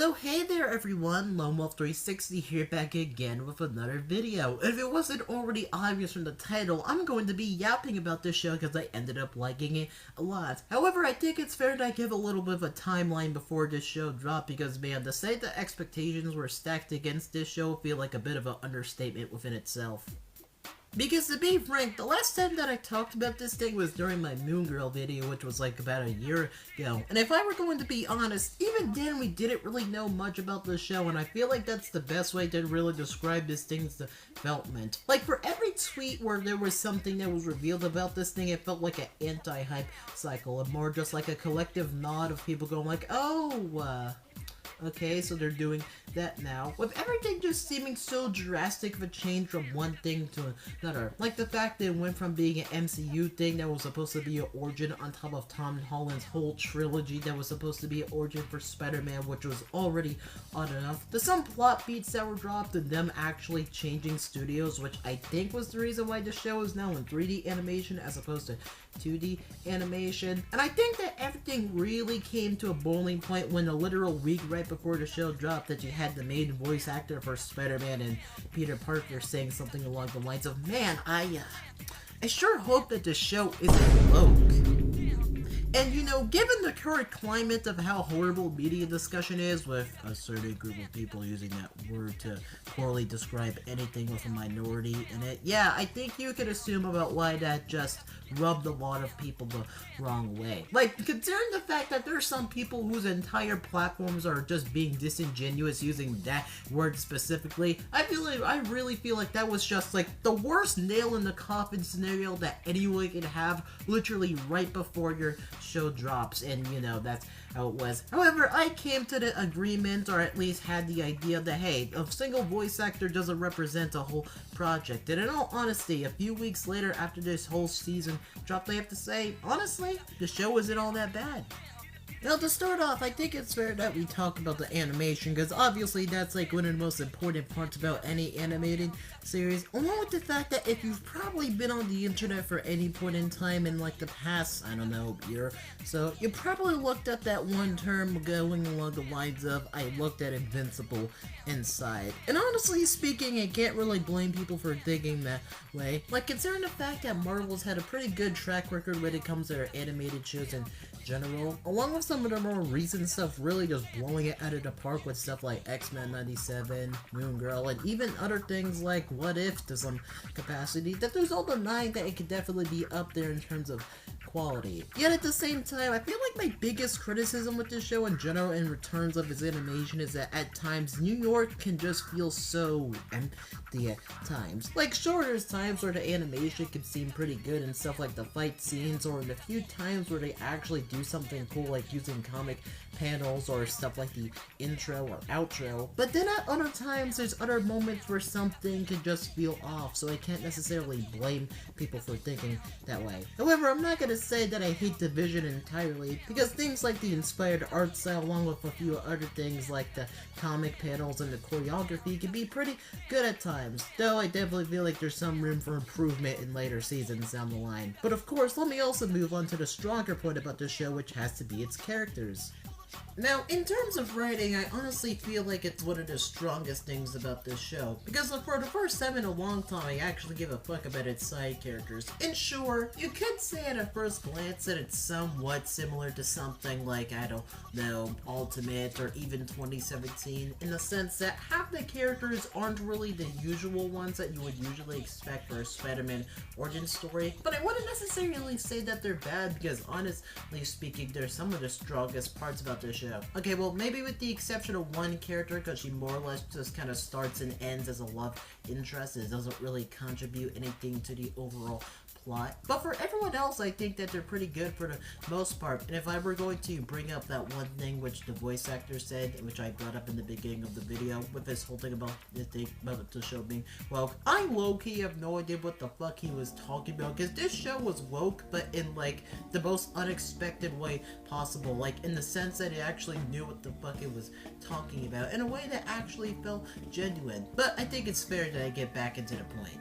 So hey there everyone, LoneWolf360 here back again with another video. If it wasn't already obvious from the title, I'm going to be yapping about this show because I ended up liking it a lot. However, I think it's fair that I give a little bit of a timeline before this show dropped because man, to say the expectations were stacked against this show feel like a bit of an understatement within itself. Because to be frank, the last time that I talked about this thing was during my Moon Girl video, which was like about a year ago. And if I were going to be honest, even then we didn't really know much about the show, and I feel like that's the best way to really describe this thing's development. Like, for every tweet where there was something that was revealed about this thing, it felt like an anti-hype cycle, and more just like a collective nod of people going like, oh, okay, so they're doing that now. With everything just seeming so drastic of a change from one thing to another. Like the fact that it went from being an MCU thing that was supposed to be an origin on top of Tom Holland's whole trilogy that was supposed to be an origin for Spider-Man, which was already odd enough, to some plot beats that were dropped and them actually changing studios, which I think was the reason why the show is now in 3D animation as opposed to 2D animation. And I think that everything really came to a boiling point when a literal week right before the show dropped that you had the main voice actor for Spider-Man and Peter Parker saying something along the lines of, man, I sure hope that the show isn't woke. And you know, given the current climate of how horrible media discussion is, with a certain group of people using that word to poorly describe anything with a minority in it, yeah, I think you could assume about why that just rubbed a lot of people the wrong way. Like, considering the fact that there's some people whose entire platforms are just being disingenuous using that word specifically, I really feel like that was just like the worst nail in the coffin scenario that anyone could have literally right before your show drops, and you know, that's how it was. However, I came to the agreement, or at least had the idea that, hey, a single voice actor doesn't represent a whole project. And in all honesty, a few weeks later after this whole season dropped, I have to say, honestly, the show isn't all that bad. Now, to start off, I think it's fair that we talk about the animation, because obviously that's like one of the most important parts about any animated series, along with the fact that if you've probably been on the internet for any point in time in like the past, I don't know, year, so you probably looked at that one term going along the lines of, I looked at Invincible inside. And honestly speaking, I can't really blame people for thinking that way, like considering the fact that Marvel's had a pretty good track record when it comes to their animated shows in general, along with some of their more recent stuff really just blowing it out of the park with stuff like X-Men 97, Moon Girl, and even other things like What If to some capacity, that there's all denying that it could definitely be up there in terms of quality. Yet at the same time, I feel like my biggest criticism with this show in general in terms of its animation is that at times New York can just feel so empty at times. Like sure, there's times where the animation can seem pretty good and stuff like the fight scenes, or in a few times where they actually do something cool like using comic panels or stuff like the intro or outro, but then at other times there's other moments where something can just feel off, so I can't necessarily blame people for thinking that way. However, I'm not gonna say that I hate the vision entirely, because things like the inspired art style along with a few other things like the comic panels and the choreography can be pretty good at times, though I definitely feel like there's some room for improvement in later seasons down the line. But of course, let me also move on to the stronger point about the show, which has to be its characters. Now, in terms of writing, I honestly feel like it's one of the strongest things about this show, because for the first time in a long time, I actually give a fuck about its side characters. And sure, you could say at a first glance that it's somewhat similar to something like, I don't know, Ultimate or even 2017, in the sense that half the characters aren't really the usual ones that you would usually expect for a Spider-Man origin story, but I wouldn't necessarily say that they're bad, because honestly speaking, they're some of the strongest parts about this show. Okay, well, maybe with the exception of one character, because she more or less just kind of starts and ends as a love interest, and it doesn't really contribute anything to the overall plot. But for everyone else, I think that they're pretty good for the most part. And if I were going to bring up that one thing which the voice actor said, which I brought up in the beginning of the video, with this whole thing about the show being woke, I low-key have no idea what the fuck he was talking about, because this show was woke, but in like the most unexpected way possible, like in the sense that it actually knew what the fuck it was talking about in a way that actually felt genuine. But I think it's fair that I get back into the point.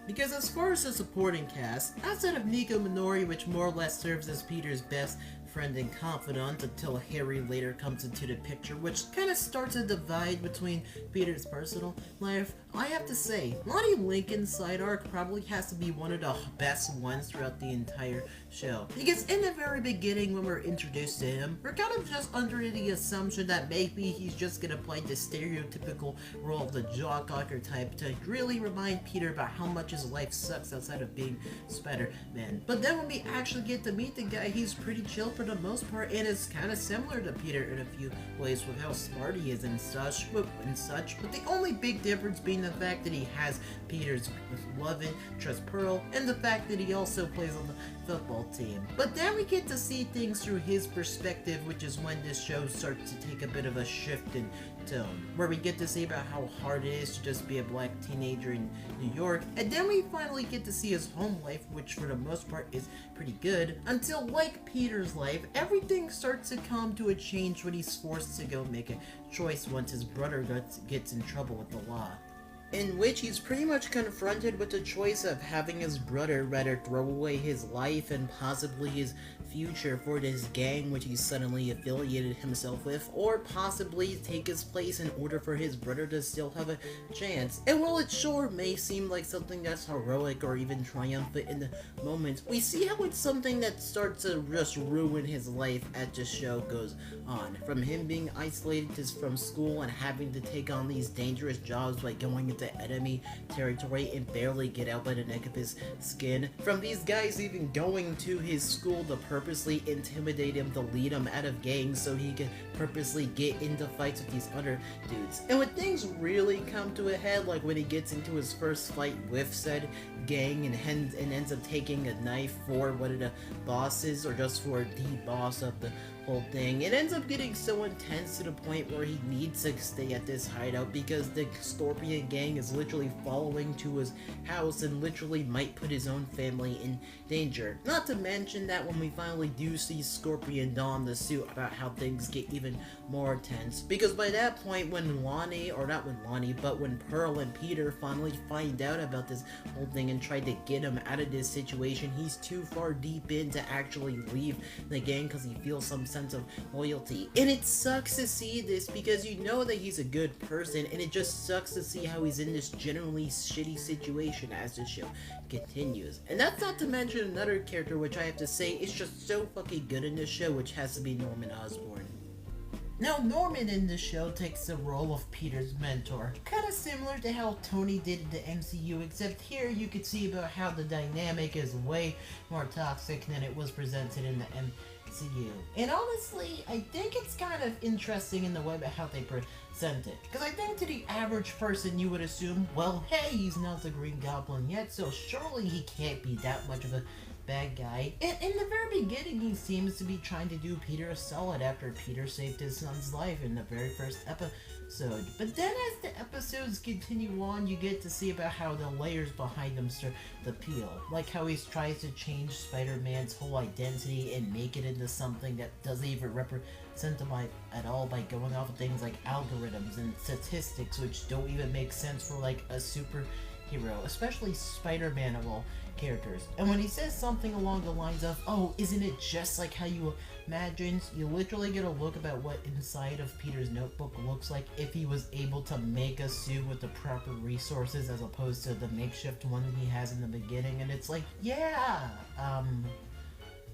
Because as far as the supporting cast, outside of Nico Minori, which more or less serves as Peter's best friend and confidant until Harry later comes into the picture, which kind of starts a divide between Peter's personal life. I have to say, Lonnie Lincoln's side arc probably has to be one of the best ones throughout the entire show. Because in the very beginning, when we're introduced to him, we're kind of just under the assumption that maybe he's just gonna play the stereotypical role of the jock-ocker type to really remind Peter about how much his life sucks outside of being Spider-Man. But then when we actually get to meet the guy, he's pretty chill for the most part, and is kind of similar to Peter in a few ways with how smart he is and such. But the only big difference being the fact that he has Peter's love interest Pearl, and the fact that he also plays on the football team. But then we get to see things through his perspective, which is when this show starts to take a bit of a shift in tone, where we get to see about how hard it is to just be a black teenager in New York, and then we finally get to see his home life, which for the most part is pretty good, until, like Peter's life, everything starts to come to a change when he's forced to go make a choice once his brother gets in trouble with the law. In which he's pretty much confronted with the choice of having his brother rather throw away his life and possibly his future for this gang which he suddenly affiliated himself with, or possibly take his place in order for his brother to still have a chance. And while it sure may seem like something that's heroic or even triumphant in the moment, we see how it's something that starts to just ruin his life as the show goes on. From him being isolated from school and having to take on these dangerous jobs like going into enemy territory and barely get out by the neck of his skin, from these guys even going to his school to purposely intimidate him to lead him out of gangs so he can purposely get into fights with these other dudes. And when things really come to a head, like when he gets into his first fight with said gang and ends up taking a knife for one of the bosses, or just for the boss of the whole thing, it ends up getting so intense to the point where he needs to stay at this hideout because the Scorpion gang is literally following to his house and literally might put his own family in danger. Not to mention that when we finally do see Scorpion don the suit, about how things get even more tense, because by that point when when Pearl and Peter finally find out about this whole thing and try to get him out of this situation, he's too far deep in to actually leave the gang because he feels some sense of loyalty. And it sucks to see this because you know that he's a good person, and it just sucks to see how he's in this generally shitty situation as the show continues. And that's not to mention another character which I have to say is just so fucking good in this show, which has to be Norman Osborn. Now, Norman in the show takes the role of Peter's mentor, kind of similar to how Tony did in the MCU, except here you could see about how the dynamic is way more toxic than it was presented in the MCU. And honestly, I think it's kind of interesting in the way about how they present it, because I think to the average person you would assume, well, hey, he's not the Green Goblin yet, so surely he can't be that much of a bad guy. And in the very beginning, he seems to be trying to do Peter a solid after Peter saved his son's life in the very first episode. But then as the episodes continue on, you get to see about how the layers behind him start to peel. Like how he tries to change Spider-Man's whole identity and make it into something that doesn't even represent him at all, by going off of things like algorithms and statistics which don't even make sense for like a superhero, especially Spider-Man of all characters. And when he says something along the lines of, oh, isn't it just like how you imagined, you literally get a look about what inside of Peter's notebook looks like if he was able to make a suit with the proper resources as opposed to the makeshift one that he has in the beginning. And it's like, yeah,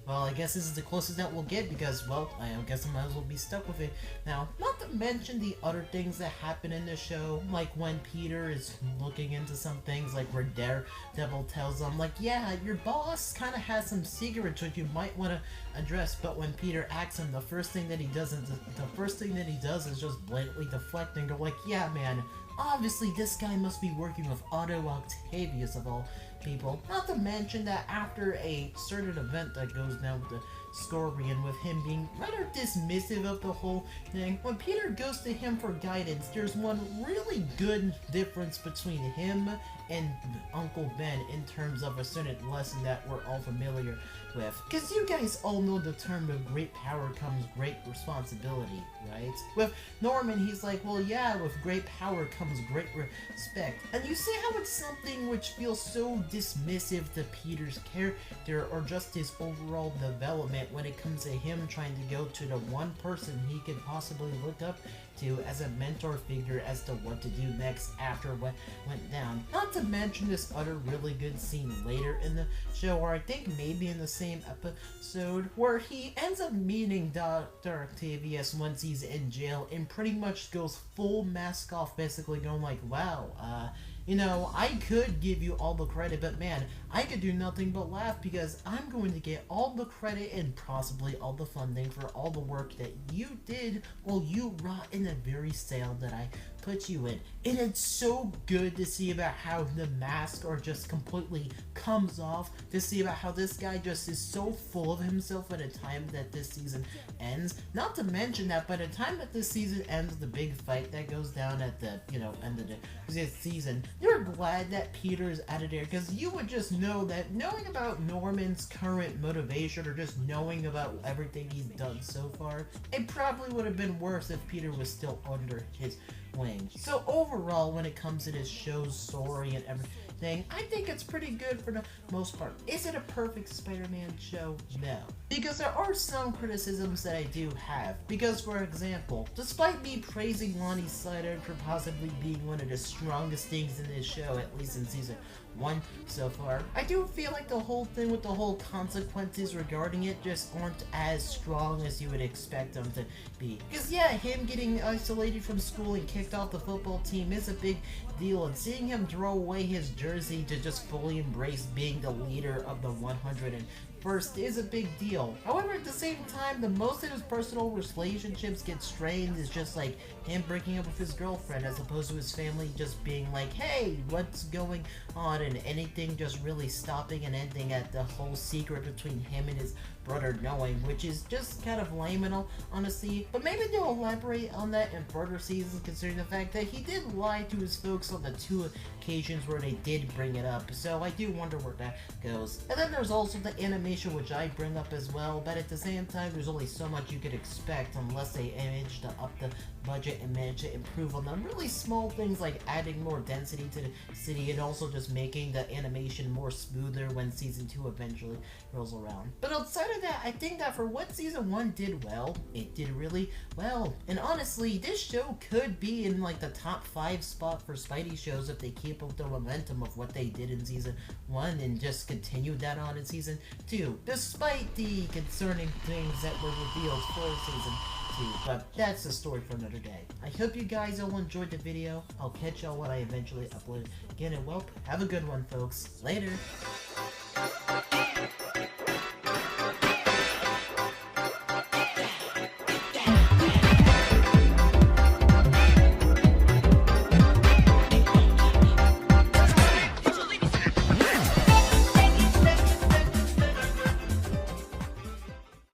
well, I guess this is the closest that we'll get because, well, I guess I might as well be stuck with it. Now, not to mention the other things that happen in the show, like when Peter is looking into some things, like where Daredevil tells him, like, yeah, your boss kind of has some secrets which you might want to address, but when Peter asks him, the first thing that he does is just blatantly deflect and go like, yeah, man, obviously this guy must be working with Otto Octavius of all people. Not to mention that after a certain event that goes down with the Scorpion, with him being rather dismissive of the whole thing, when Peter goes to him for guidance, there's one really good difference between him and Uncle Ben in terms of a certain lesson that we're all familiar with, because you guys all know the term with great power comes great responsibility, right? With Norman, he's like, well, yeah, with great power comes great respect. And you see how it's something which feels so dismissive to Peter's character or just his overall development when it comes to him trying to go to the one person he could possibly look up to as a mentor figure as to what to do next after what went down. Not to mention this other really good scene later in the show, or I think maybe in the same episode, where he ends up meeting Dr. Octavius once he's in jail and pretty much goes full mask off, basically going like, wow, you know, I could give you all the credit, but man, I could do nothing but laugh because I'm going to get all the credit and possibly all the funding for all the work that you did while you rot in the very cell that I put you in. And it's so good to see about how the mask or just completely comes off, to see about how this guy just is so full of himself at a time that this season ends. Not to mention that by the time that this season ends, the big fight that goes down at the, you know, end of the season, you're glad that Peter's out of there, because you would just know that knowing about Norman's current motivation or just knowing about everything he's done so far, it probably would have been worse if Peter was still under his wing. So overall, when it comes to this show's story and everything, I think it's pretty good for the most part. Is it a perfect Spider-Man show? No. Because there are some criticisms that I do have. Because, for example, despite me praising Lonnie Slider for possibly being one of the strongest things in this show, at least in season 1 so far, I do feel like the whole thing with the whole consequences regarding it just aren't as strong as you would expect them to be. Because yeah, him getting isolated from school and kicked off the football team is a big deal, and seeing him throw away his jersey to just fully embrace being the leader of the 101st is a big deal. However, at the same time, the most of his personal relationships get strained is just like him breaking up with his girlfriend as opposed to his family just being like, hey, what's going on, and anything just really stopping and ending at the whole secret between him and his brother knowing, which is just kind of lame and all, honestly. But maybe they'll elaborate on that in further seasons, considering the fact that he did lie to his folks on the 2 occasions where they did bring it up, so I do wonder where that goes. And then there's also the animation, which I bring up as well, but at the same time, there's only so much you could expect unless they manage to up the budget and manage to improve on them really small things like adding more density to the city and also just making the animation more smoother when season 2 eventually rolls around. But outside of that, I think that for what season 1 did well, it did really well. And honestly, this show could be in like the top 5 spot for Spidey shows if they keep up the momentum of what they did in season 1 and just continue that on in season 2, despite the concerning things that were revealed for season 2. But that's a story for another day. I hope you guys all enjoyed the video. I'll catch y'all when I eventually upload again, and well, have a good one, folks. Later!